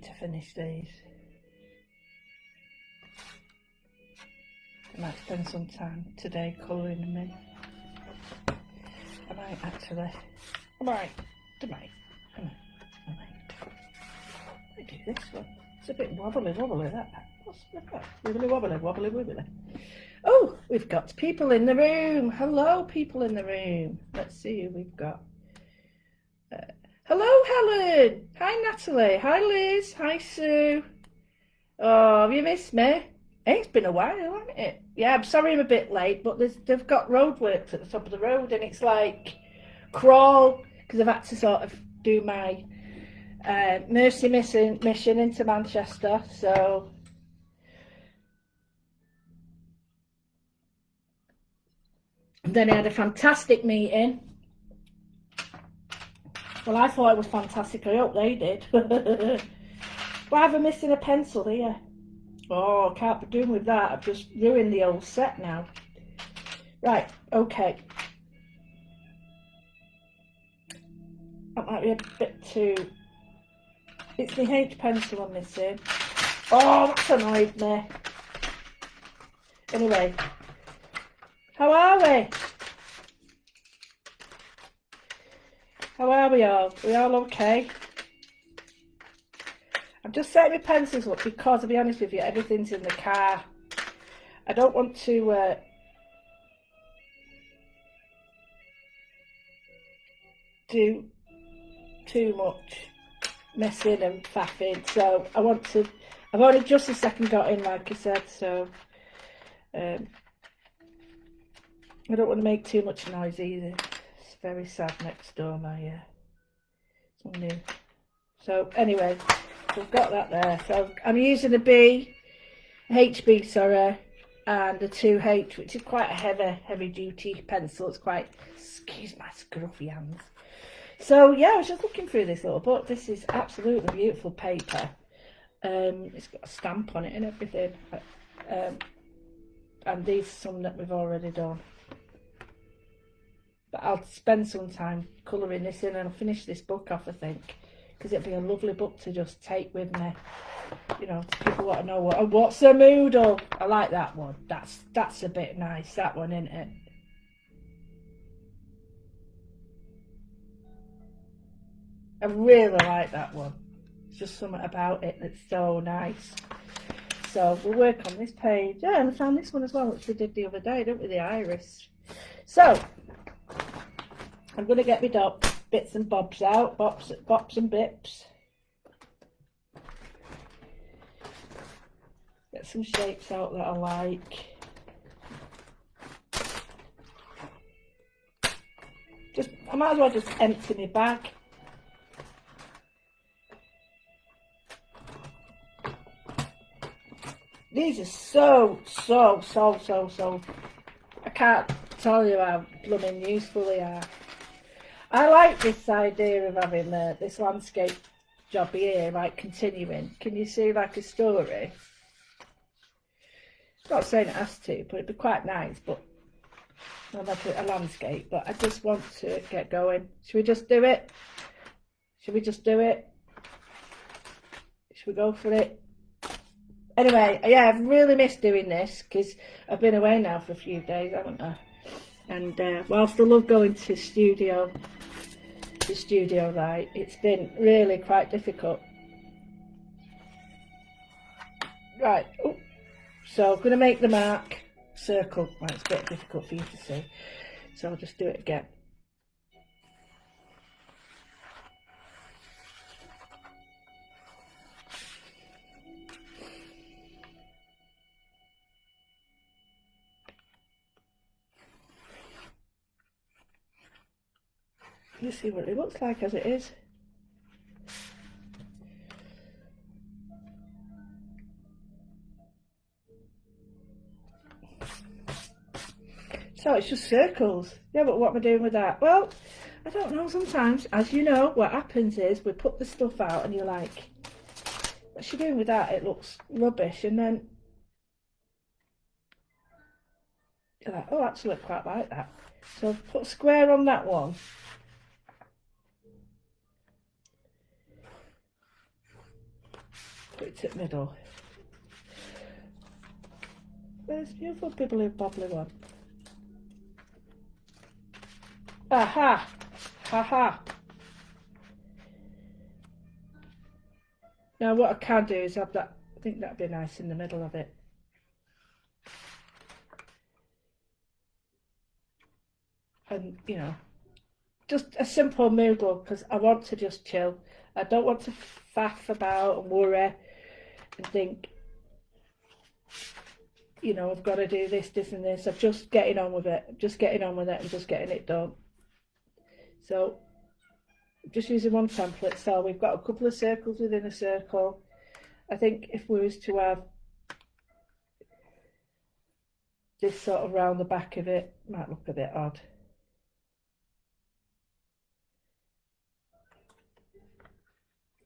need to finish these. I might spend some time today colouring them in. I might actually. I might. I might do this one. It's a bit wobbly, that. What's that? Wobbly. Oh, we've got people in the room. Hello, people in the room. Let's see who we've got. Hello, Helen. Hi, Natalie. Hi, Liz. Hi, Sue. Oh, have you missed me? It's been a while, hasn't it? Yeah, I'm sorry I'm a bit late, but they've got roadworks at the top of the road, and it's like crawl, because I've had to sort of do my mercy mission into Manchester, so and then I had a fantastic meeting. Well, I thought it was fantastic. I hope they did. Why have I missing a pencil here? Oh, can't be doing with that. I've just ruined the old set now. Right, okay. That might be a bit too... It's my H pencil I'm missing. Oh, that's annoyed me. Anyway, how are we? How are we all? Are we all okay? I've just set my pencils up because, to be honest with you, everything's in the car. I don't want to do too much messing and faffing, so I want to... I've only just a second got in, like I said, so I don't want to make too much noise either. It's very sad next door, my new. So anyway, so I've got that there. So I'm using a HB, sorry, and a 2H, which is quite a heavy duty pencil. It's quite, excuse my scruffy hands. So yeah, I was just looking through this little book. This is absolutely beautiful paper. It's got a stamp on it and everything. And these are some that we've already done. But I'll spend some time colouring this in and I'll finish this book off, I think, because it'd be a lovely book to just take with me. You know, people want to know what's a Moodle. I like that one. That's a bit nice, that one, isn't it? I really like that one. It's just something about it that's so nice. So we'll work on this page. Yeah, and I found this one as well, which we did the other day, didn't we? The iris. So I'm going to get my bits and bobs out, bops and bips. Get some shapes out that I like. I might as well just empty my bag. These are so, I can't tell you how blooming useful they are. I like this idea of having this landscape job here, like continuing. Can you see like a story? Not saying it has to, but it'd be quite nice, but not like a landscape, but I just want to get going. Should we just do it? Should we go for it? Anyway, yeah, I've really missed doing this because I've been away now for a few days, haven't I? And whilst I love going to the studio, right, it's been really quite difficult. Right, oh, so I'm going to make the mark, circle. Right, it's a bit difficult for you to see, so I'll just do it again. You see what it looks like as it is. So it's just circles. Yeah, but what am I doing with that? Well, I don't know. Sometimes, as you know, what happens is we put the stuff out and you're like, what's she doing with that? It looks rubbish. And then you're like, oh, actually I quite like that. So put a square on that one. Put it at the middle. Where's the beautiful bibbly bobbly one? Aha! Haha! Now what I can do is have that, I think that'd be nice in the middle of it. And, you know, just a simple Moodle, because I want to just chill. I don't want to faff about and worry and think, you know, I've got to do this, this and this. I'm just getting on with it. Just getting on with it and just getting it done. So, just using one template. So we've got a couple of circles within a circle. I think if we was to have this sort of round the back of it, might look a bit odd.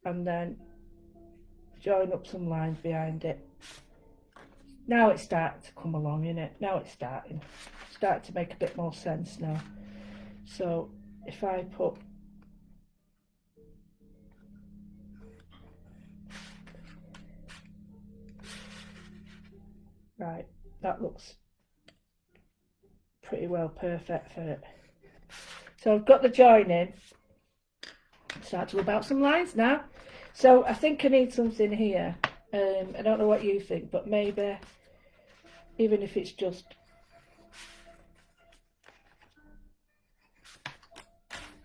And then join up some lines behind it. Now it's starting to come along, isn't it? Now it's starting to make a bit more sense now. So if I put right, that looks pretty well perfect for it. So I've got the joining. Start to rub out some lines now. So I think I need something here. I don't know what you think, but maybe even if it's just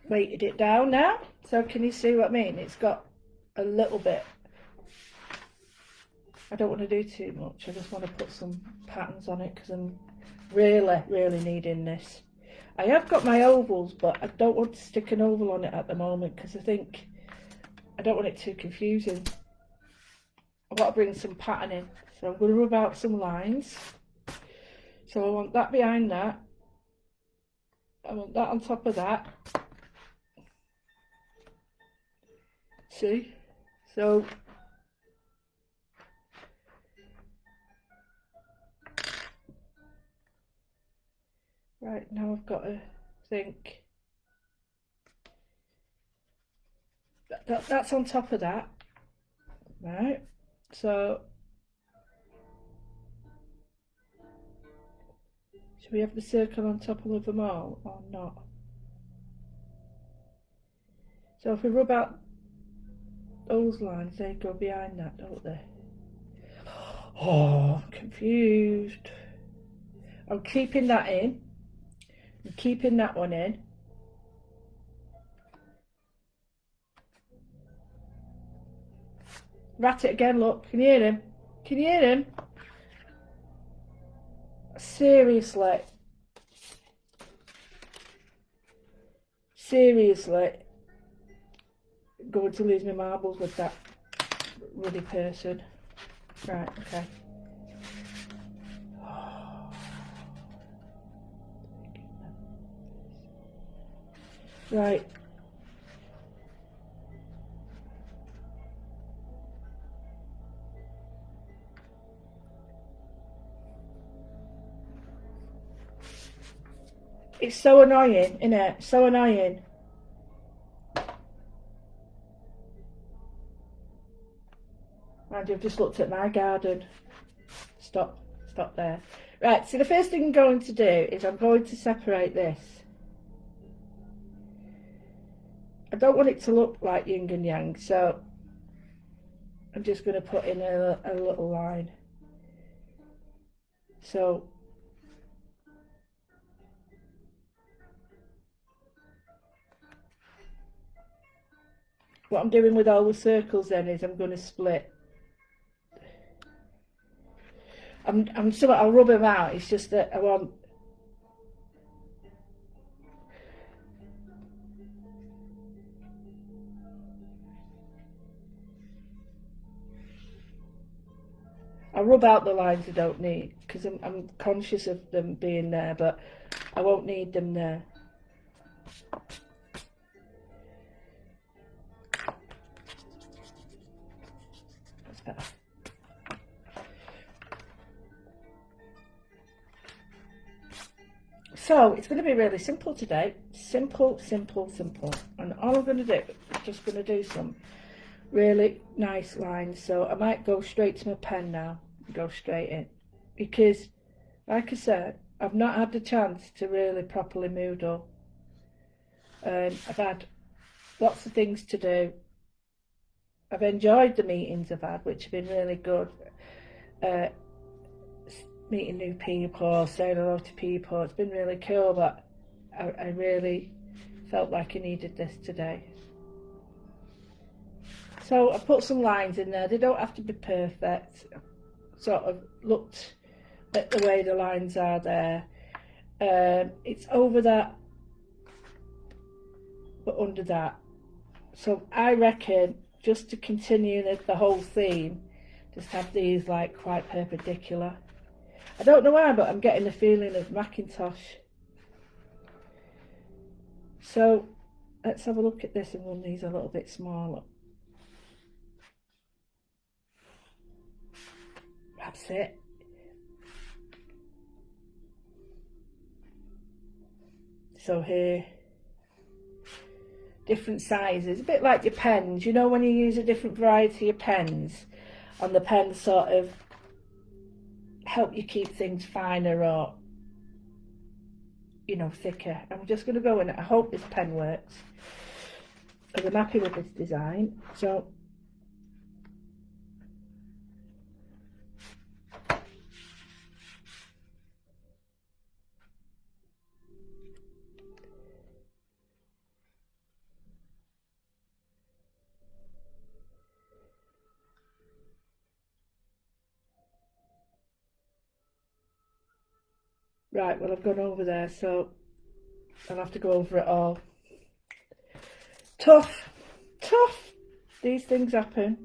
weighted it down now. So can you see what I mean? It's got a little bit. I don't want to do too much. I just want to put some patterns on it because I'm really needing this. I have got my ovals, but I don't want to stick an oval on it at the moment because I think I don't want it too confusing. I want to bring some pattern in. So I'm going to rub out some lines. So I want that behind that. I want that on top of that. See? So right, now I've got to think that's on top of that. Right, so should we have the circle on top of them all or not? So if we rub out those lines, they go behind that, don't they? Oh, I'm confused. I'm keeping that in. I'm keeping that one in. Rat it again, look. Can you hear him? Can you hear him? Seriously. Seriously. Going to lose my marbles with that ruddy person. Right, okay. Right. It's so annoying, isn't it? So annoying. And I've just looked at my garden. Stop there. Right, so the first thing I'm going to do is I'm going to separate this. I don't want it to look like yin and yang, so I'm just going to put in a little line. So what I'm doing with all the circles then is I'm going to split. I'll rub them out. It's just that I want I rub out the lines I don't need because I'm conscious of them being there, but I won't need them there. That's better. So it's going to be really simple today. Simple. And all I'm going to do is just going to do some really nice lines. So I might go straight to my pen now and go straight in, because like I said, I've not had the chance to really properly moodle. I've had lots of things to do. I've enjoyed the meetings I've had, which have been really good. Uh, Meeting new people, saying hello to people, it's been really cool, but I really felt like I needed this today. So I put some lines in there. They don't have to be perfect. Sort of looked at the way the lines are there. It's over that, but under that. So I reckon, just to continue the whole theme, just have these like quite perpendicular. I don't know why, but I'm getting the feeling of Macintosh. So let's have a look at this and run these a little bit smaller. That's it. So here, different sizes, a bit like your pens, you know, when you use a different variety of pens, and the pens sort of help you keep things finer or, you know, thicker. I'm just going to go in. I hope this pen works, because I'm happy with this design. So right, well, I've gone over there, so I'll have to go over it all. Tough, tough. These things happen.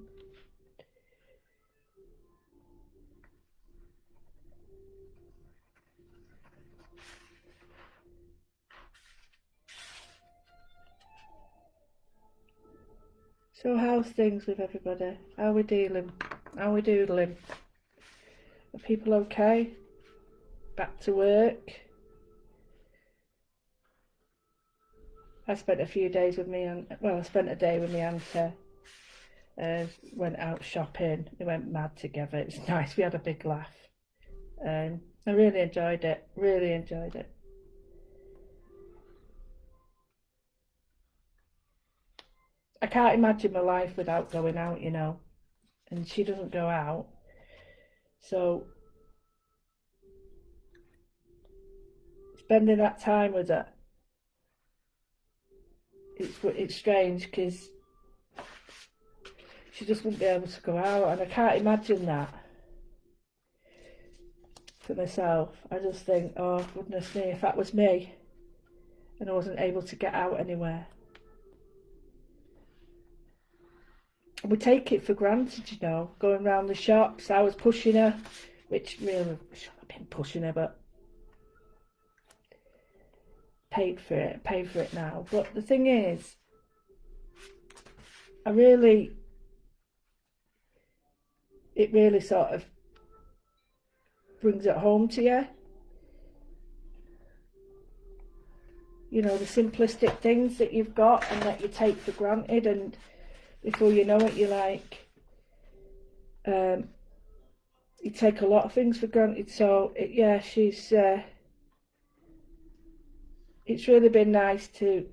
So how's things with everybody? How are we dealing? How are we doodling? Are people okay? Back to work? I spent a few days with me, and well, I spent a day with my auntie. Went out shopping. We went mad together. It was nice. We had a big laugh. I really enjoyed it. Really enjoyed it. I can't imagine my life without going out, you know. And she doesn't go out, so spending that time with her, it's strange, because she just wouldn't be able to go out, and I can't imagine that for myself. I just think, oh goodness me, if that was me and I wasn't able to get out anywhere. And we take it for granted, you know, going round the shops. I was pushing her, which really I shouldn't have been pushing her, but paid for it now. But the thing is, it really sort of brings it home to you. You know, the simplistic things that you've got and that you take for granted, and before you know it, you're like, you take a lot of things for granted. So yeah, it's really been nice to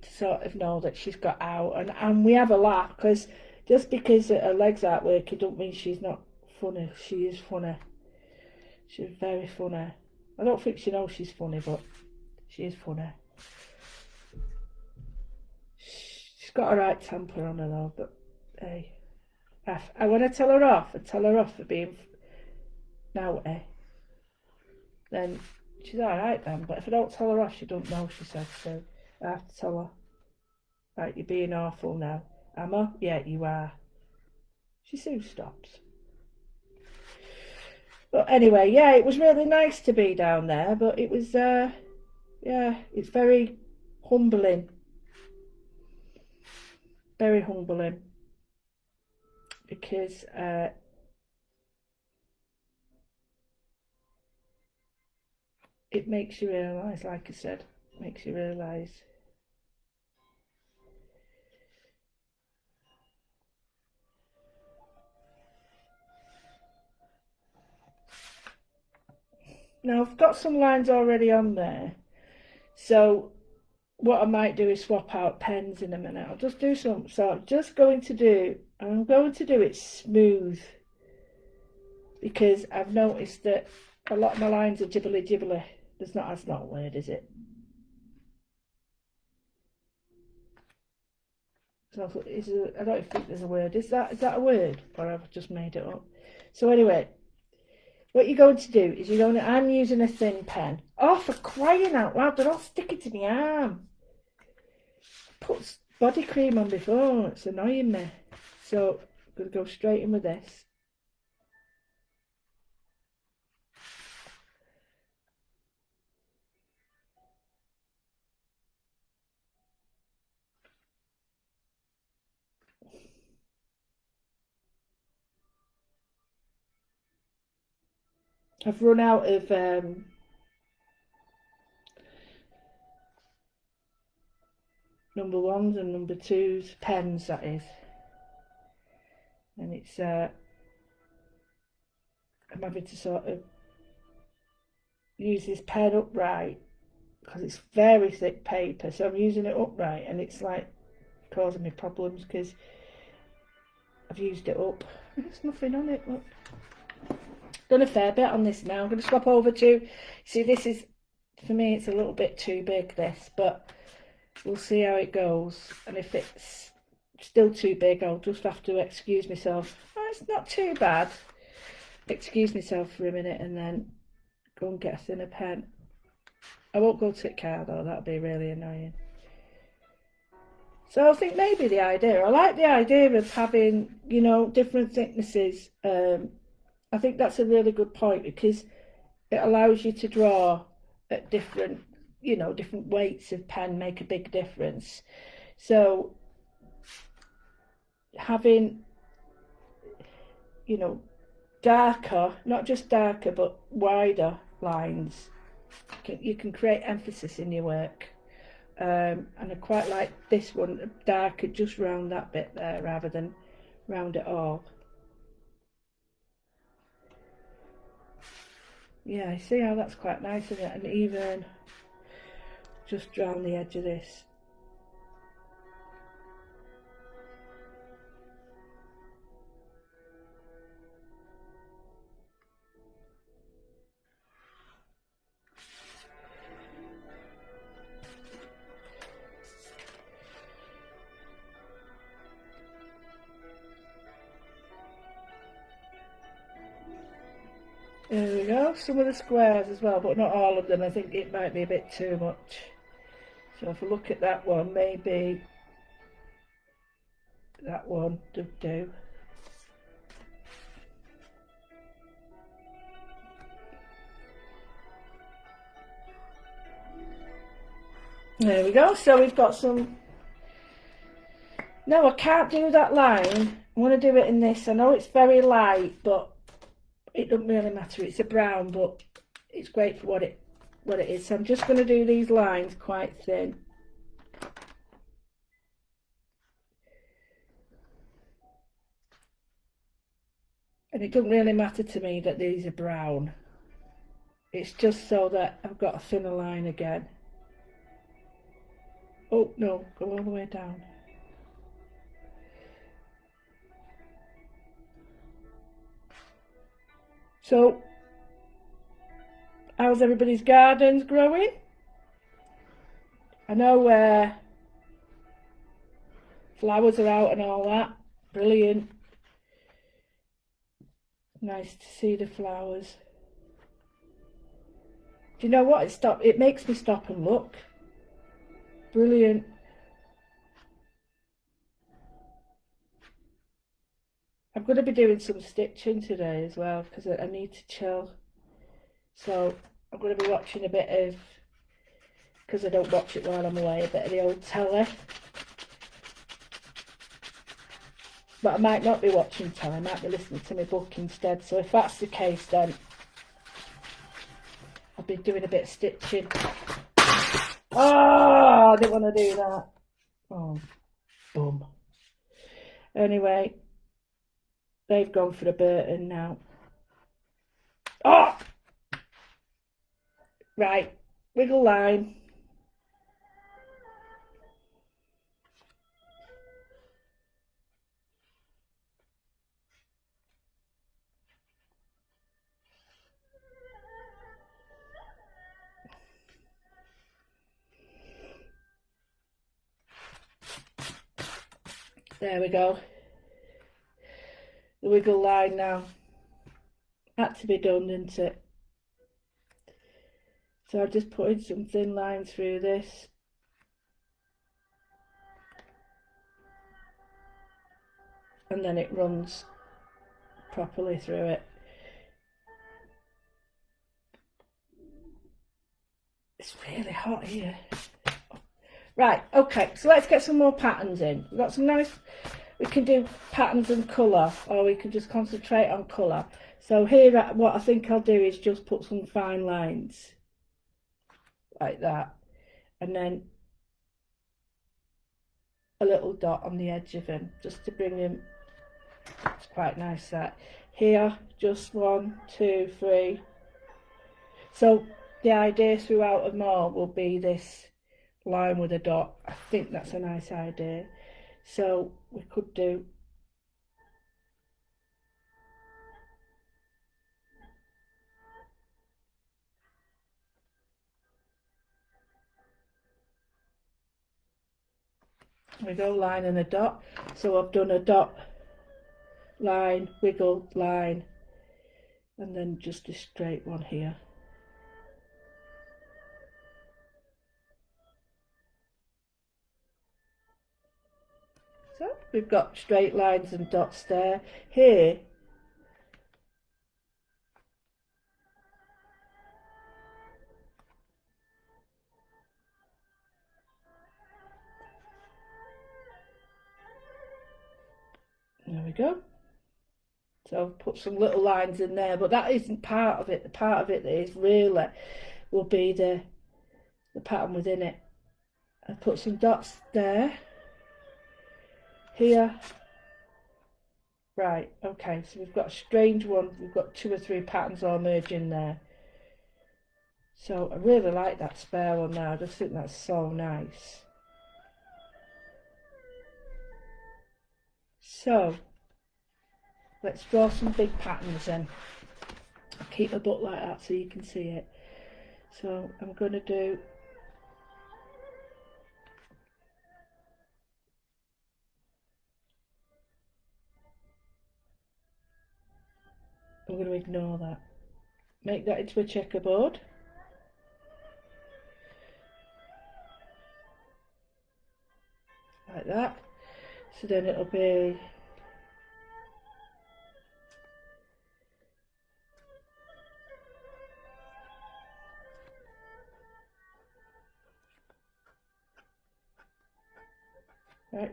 sort of know that she's got out, and we have a laugh, because just because her legs aren't working don't mean she's not funny. She is funny. She's very funny. I don't think she knows she's funny, but she is funny. She's got a right temper on her though, but hey, I want to tell her off and tell her off for being naughty, then she's alright then. But if I don't tell her off, she don't know, she said, so I have to tell her, right, you're being awful now. Am I? Yeah, you are. She soon stops. But anyway, yeah, it was really nice to be down there, but it was, yeah, it's very humbling. Very humbling. Because, it makes you realise, like I said, makes you realise Now I've got some lines already on there, so what I might do is swap out pens in a minute. I'll just do some. So I'm going to do it smooth, because I've noticed that a lot of my lines are jibbly jibbly. That's not a word, is it? So I don't think there's a word. Is that a word, or I've just made it up? So anyway, what you're going to do is I'm using a thin pen. Oh, for crying out loud, they're all sticking to my arm. Put body cream on before, it's annoying me. So I'm going to go straight in with this. I've run out of number ones and number twos, pens that is. And it's I'm having to sort of use this pen upright because it's very thick paper, so I'm using it upright and it's like causing me problems because I've used it up. There's nothing on it. Look. Done a fair bit on this now. I'm going to swap over to, see, this is, for me it's a little bit too big, this, but we'll see how it goes, and if it's still too big I'll just have to excuse myself. Oh, it's not too bad. Excuse myself for a minute and then go and get a thinner pen. I won't go to the car though, that'd be really annoying. So I think maybe I like the idea of having, different thicknesses. I think that's a really good point because it allows you to draw at different weights of pen make a big difference. So having, darker, not just darker, but wider lines, you can create emphasis in your work. And I quite like this one, darker, just round that bit there rather than round it all. Yeah, I see how that's quite nice, isn't it? And even just round the edge of this. There we go, some of the squares as well, but not all of them. I think it might be a bit too much. So if I look at that one, maybe that one would do. There we go, so we've got some. No, I can't do that line. I want to do it in this. I know it's very light, but it doesn't really matter. It's a brown, but it's great for what it is. So I'm just going to do these lines quite thin. And it doesn't really matter to me that these are brown. It's just so that I've got a thinner line again. Oh no, go all the way down. So, how's everybody's gardens growing? I know flowers are out and all that. Brilliant. Nice to see the flowers. Do you know what? It makes me stop and look. Brilliant. I'm going to be doing some stitching today as well because I need to chill. So I'm going to be watching a bit of, because I don't watch it while I'm away, a bit of the old telly. But I might not be watching telly, I might be listening to my book instead. So if that's the case, then I'll be doing a bit of stitching. Oh, I didn't want to do that. Oh, bum. Anyway, they've gone for a Burton now. Oh! Right, wiggle line. There we go. The wiggle line now. Had to be done, didn't it? So I've just put in some thin lines through this. And then it runs properly through it. It's really hot here. Right, okay, so let's get some more patterns in. We've got some nice, we can do patterns and colour, or we can just concentrate on colour. So here, what I think I'll do is just put some fine lines, like that, and then a little dot on the edge of them, just to bring them, it's quite nice that. Here, just 1, 2, 3. So the idea throughout them all will be this line with a dot. I think that's a nice idea. So we could do we go line and a dot. So I've done a dot, line, wiggle, line, and then just a straight one here. So we've got straight lines and dots there. Here, there we go. So I've put some little lines in there, but that isn't part of it. The part of it that is really will be the pattern within it. I put some dots there, here. Right, okay, so we've got a strange one. We've got 2 or 3 patterns all merging there. So I really like that spare one now. I just think that's so nice. So let's draw some big patterns in. I'll keep the book like that so you can see it. So I'm going to do I'm going to ignore that. Make that into a checkerboard. Like that. So then it'll be right.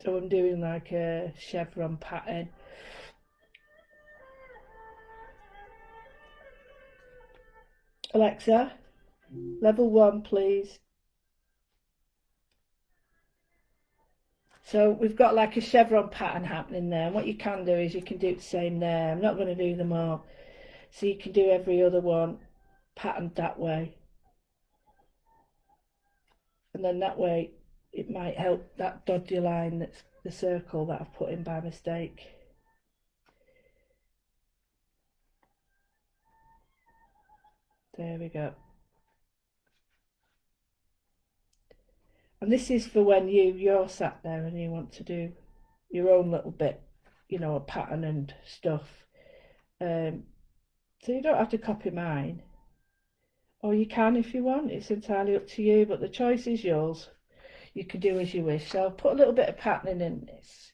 So I'm doing like a chevron pattern. Alexa, level 1 please. So we've got like a chevron pattern happening there, and what you can do is you can do the same there. I'm not going to do them all, so you can do every other one patterned that way, and then that way it might help that dodgy line that's the circle that I've put in by mistake. There we go. And this is for when you're sat there and you want to do your own little bit, you know, a pattern and stuff. So you don't have to copy mine, or you can if you want. It's entirely up to you, but the choice is yours. You can do as you wish. So I'll put a little bit of patterning in this.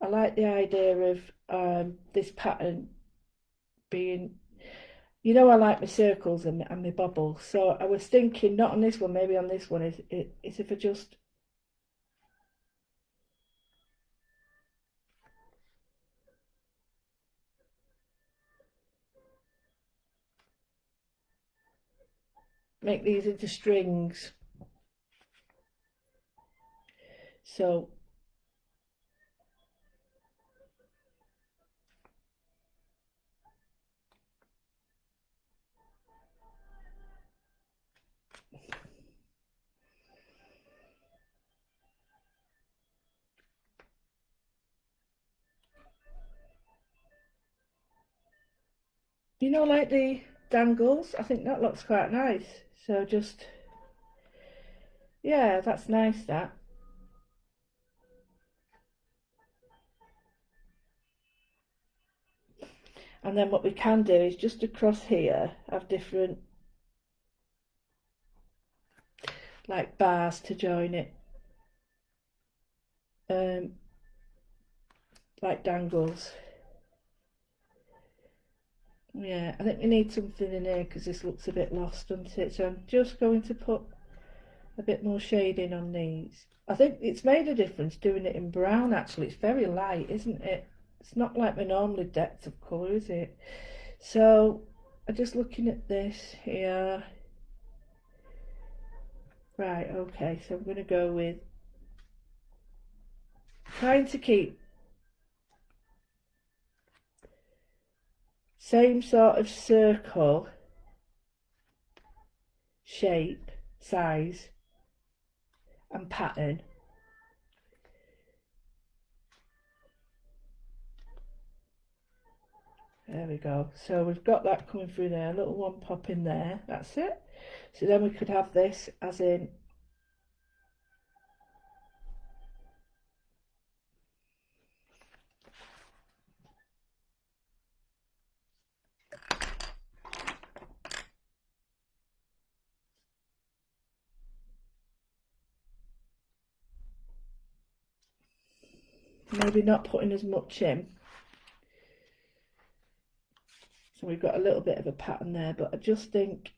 I like the idea of this pattern being, you know, I like my circles and my bubbles. So I was thinking, not on this one, maybe on this one, is if I just make these into strings. So You know, like the dangles, I think that looks quite nice. So just, yeah, that's nice, that. And then what we can do is just across here have different like bars to join it, um, like dangles. Yeah, I think we need something in here because this looks a bit lost, doesn't it? So I'm just going to put a bit more shading on these. I think it's made a difference doing it in brown, actually. It's very light, isn't it? It's not like my normally depth of colour, is it? So I'm just looking at this here. Right, okay, so I'm going to go with trying to keep same sort of circle shape, size and pattern. There we go. So we've got that coming through there, a little one pop in there, that's it. So then we could have this as in maybe not putting as much in. So we've got a little bit of a pattern there, but I just think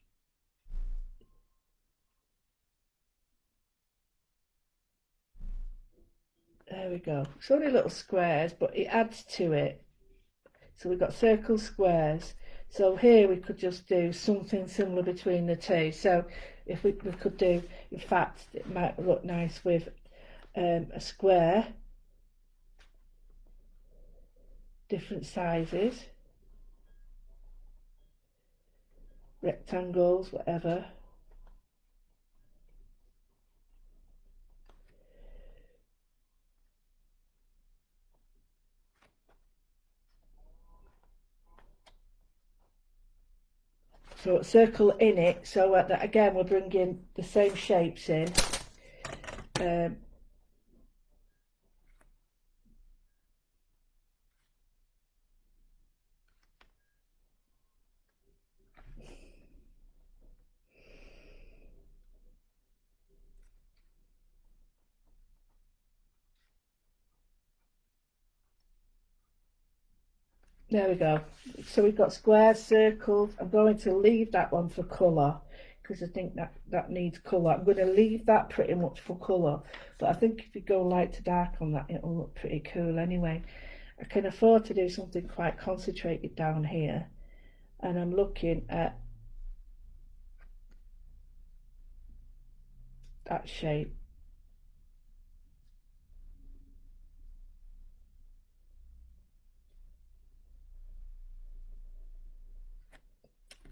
there we go. It's only little squares, but it adds to it. So we've got circles, squares. So here we could just do something similar between the two. So if we could do, in fact, it might look nice with a square, different sizes, rectangles, whatever. So a circle in it, so that again we're bringing the same shapes in. There we go. So we've got squares, circles. I'm going to leave that one for colour because I think that needs colour. I'm going to leave that pretty much for colour, but I think if you go light to dark on that, it'll look pretty cool anyway. I can afford to do something quite concentrated down here, and I'm looking at that shape.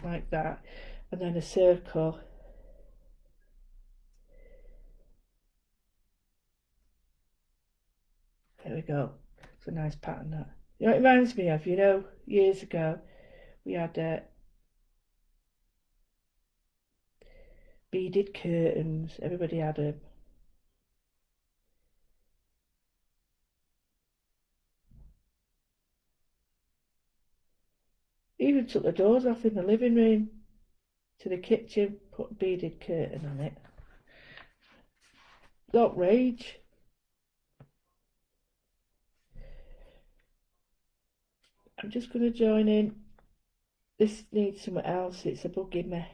Like that, and then a circle. There we go. It's a nice pattern, that. You know, it reminds me of, years ago we had beaded curtains. Everybody had them. Even took the doors off in the living room to the kitchen, put a beaded curtain on it. Got rage. I'm just going to join in. This needs something else. It's a bugging me.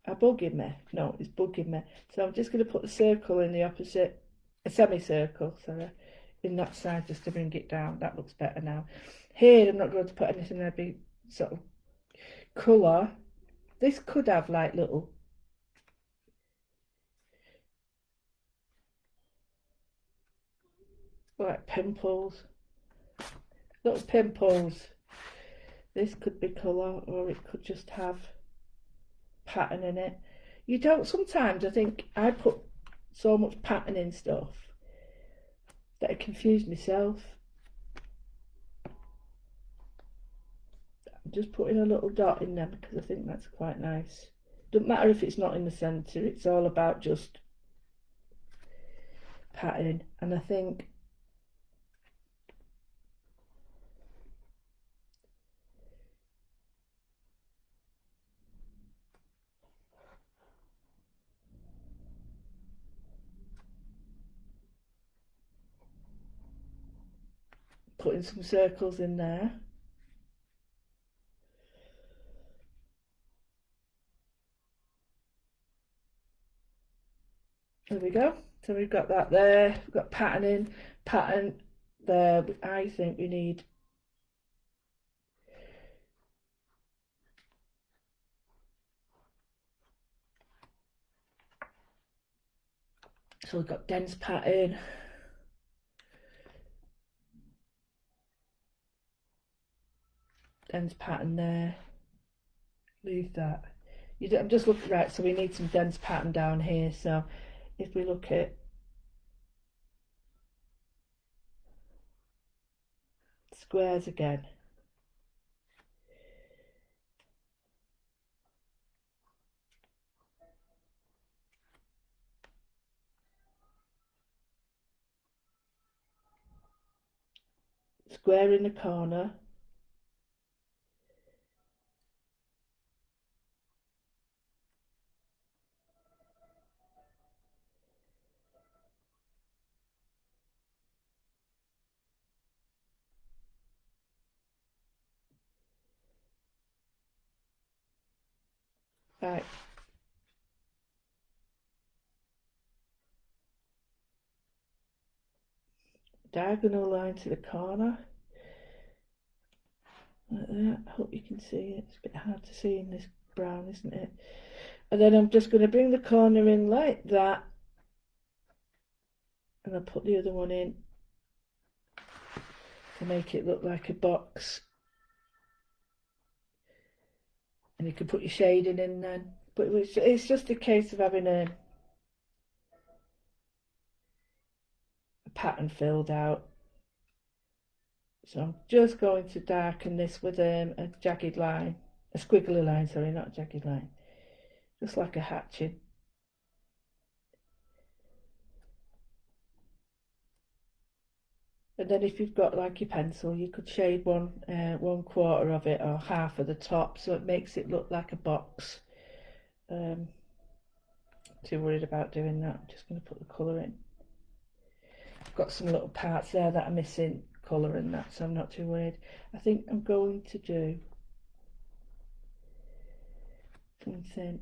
A bugging me. No, it's bugging me. So I'm just going to put the circle in the opposite, a semicircle, sorry, in that side just to bring it down. That looks better now. Here, I'm not going to put anything there, be sort of colour. This could have like little like pimples, little pimples. This could be colour, or it could just have pattern in it. You don't, sometimes I think I put so much pattern in stuff that I confuse myself. just putting a little dot in there because I think that's quite nice. Doesn't matter if it's not in the centre, it's all about just patting. And I think putting some circles in there. There we go. So we've got that there. We've got pattern there. I think we need so we've got dense pattern. Dense pattern there. Leave that. I'm just looking right, so we need some dense pattern down here. So if we look at squares again, square in the corner, right, diagonal line to the corner, like that. I hope you can see it. It's a bit hard to see in this brown, isn't it? And then I'm just going to bring the corner in like that, and I'll put the other one in to make it look like a box. And you can put your shading in then, but it's just a case of having a pattern filled out. So I'm just going to darken this with a jagged line, a squiggly line, sorry, not a jagged line, just like a hatching. And then if you've got like your pencil, you could shade one quarter of it or half of the top, so it makes it look like a box. Too worried about doing that. I'm just going to put the colour in. I've got some little parts there that are missing colour in that, so I'm not too worried. I think I'm going to do something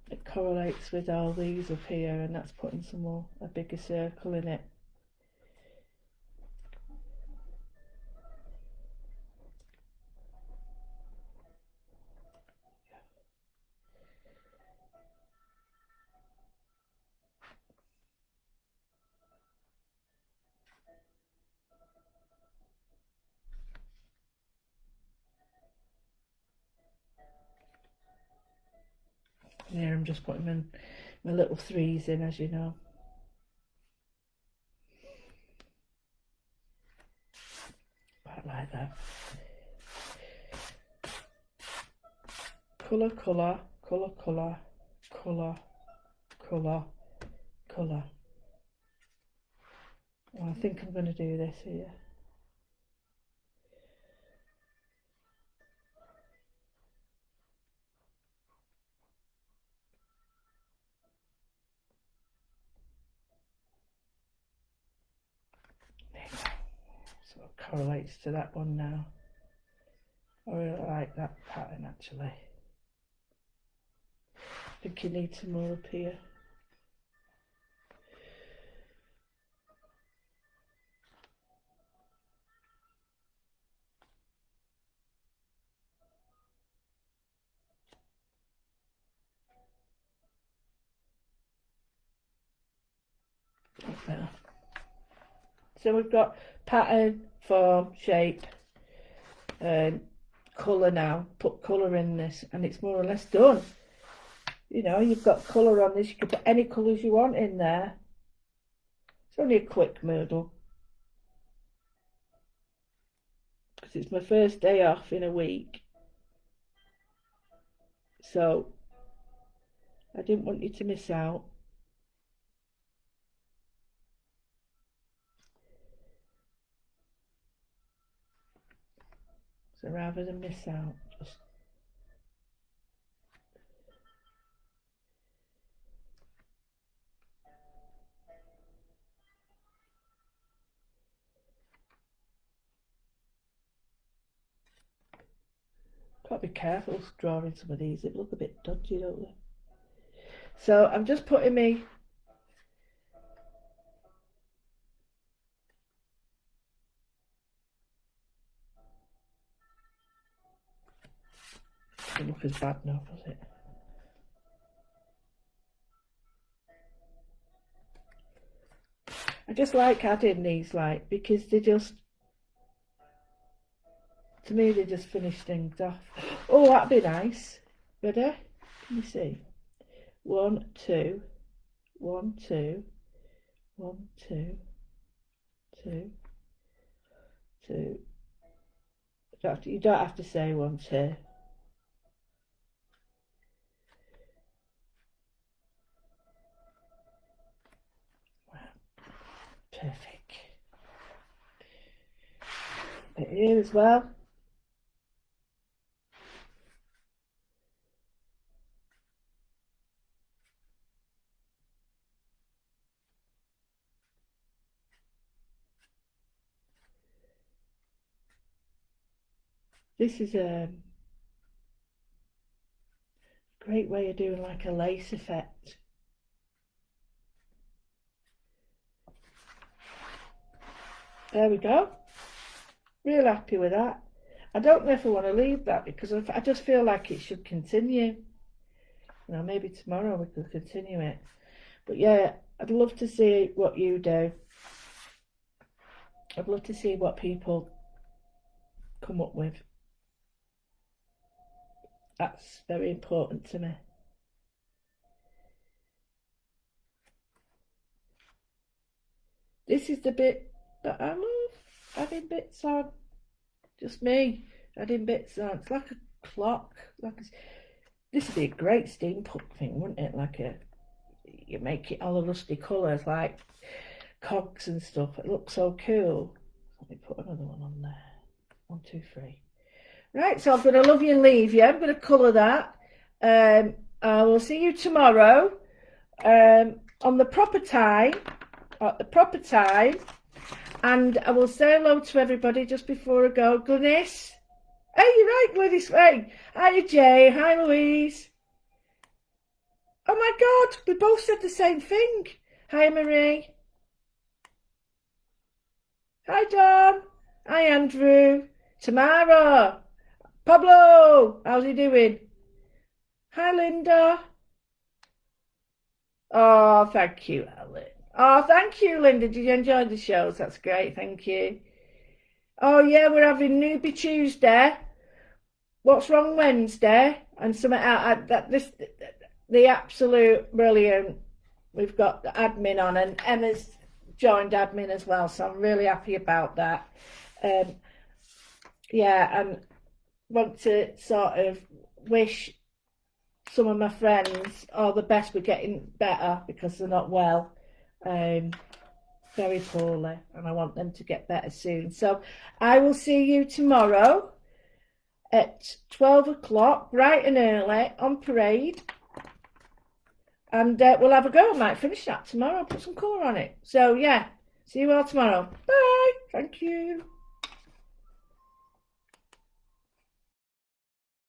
that correlates with all these up here, and that's putting a bigger circle in it. Here I'm just putting my little threes in, as you know. About like that. Colour, colour, colour, colour, colour, colour, colour. Well, I think I'm going to do this here. So it correlates to that one now. I really like that pattern actually. I think you need some more up here. Like that. So we've got pattern, form, shape, colour now. Put colour in this and it's more or less done. You know, you've got colour on this. You can put any colours you want in there. It's only a quick Moodle. Because it's my first day off in a week. So I didn't want you to miss out. So rather than miss out, just got to be careful drawing some of these. They look a bit dodgy, don't they? So I'm just putting me didn't look as bad enough, was it? I just like adding these, like, because they just, to me, they just finish things off. Oh, that'd be nice. Ready? Can you see? 1, 2, 1, 2, 1, 2, 2, 2. You don't have to say 1, 2. Wow. Perfect. Bit here as well. This is a great way of doing like a lace effect. There we go. Real happy with that. I don't know if I want to leave that because I just feel like it should continue. You know, maybe tomorrow we could continue it. But yeah, I'd love to see what you do. I'd love to see what people come up with. That's very important to me. This is the bit that I love, adding bits on. Just me, adding bits on. It's like a clock. This would be a great steampunk thing, wouldn't it? You make it all the lusty colours, like cogs and stuff. It looks so cool. Let me put another one on there. 1, 2, 3. Right, so I'm going to love you and leave you. I'm going to colour that. I will see you tomorrow on the proper time. At the proper time. And I will say hello to everybody just before I go. Glynis. Hey, you're right, Glynis. Hey. Hi, Jay. Hi, Louise. Oh my God, we both said the same thing. Hi, Marie. Hi, Don. Hi, Andrew. Tamara. Pablo. How's he doing? Hi, Linda. Oh, thank you, Ellen. Oh, thank you, Linda. Did you enjoy the shows? That's great. Thank you. Oh, yeah, we're having Newbie Tuesday. What's Wrong Wednesday? And some the absolute brilliant. We've got the admin on, and Emma's joined admin as well, so I'm really happy about that. Yeah, and want to sort of wish some of my friends all the best with getting better because they're not well, very poorly, and I want them to get better soon. So I will see you tomorrow at 12 o'clock, bright and early, on parade. And we'll have a go. I might finish that tomorrow, put some colour on it. So yeah, see you all tomorrow. Bye. Thank you.